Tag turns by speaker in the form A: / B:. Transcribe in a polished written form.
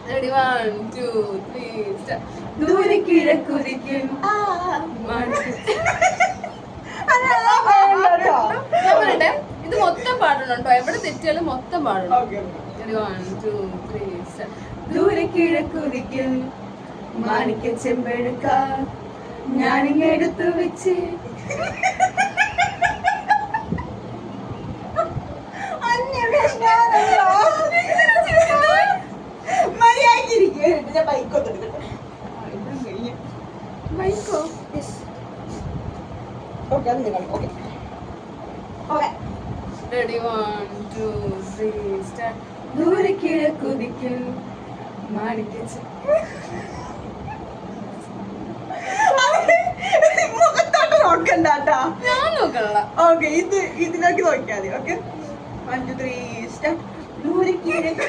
A: Ready, 1, 2, 3, start. ദൂരെ കിഴക്കുതിക്കും ഞാൻ പറയട്ടെ, ഇത് മൊത്തം പാടണം കേട്ടോ, എവിടെ തെറ്റിയാലും മൊത്തം പാടണം. 1, 2, 3, start. ദൂരെ കിഴക്കുതിക്കും മാണിക്ക ചെമ്പഴുക്ക ഞാനിങ്ങെടുത്തു വെച്ച് Ready, 1, 2, 3, start. ദൂരെ കിഴക്കുതിക്കും മാണിക്ക
B: നോക്കണ്ടാട്ടാ,
A: ഞാൻ നോക്കണ.
B: ഓക്കെ ഇതിലേക്ക് നോക്കിയാൽ മതി. Okay 1, 2, 3 start. ദൂരെ കിഴക്ക്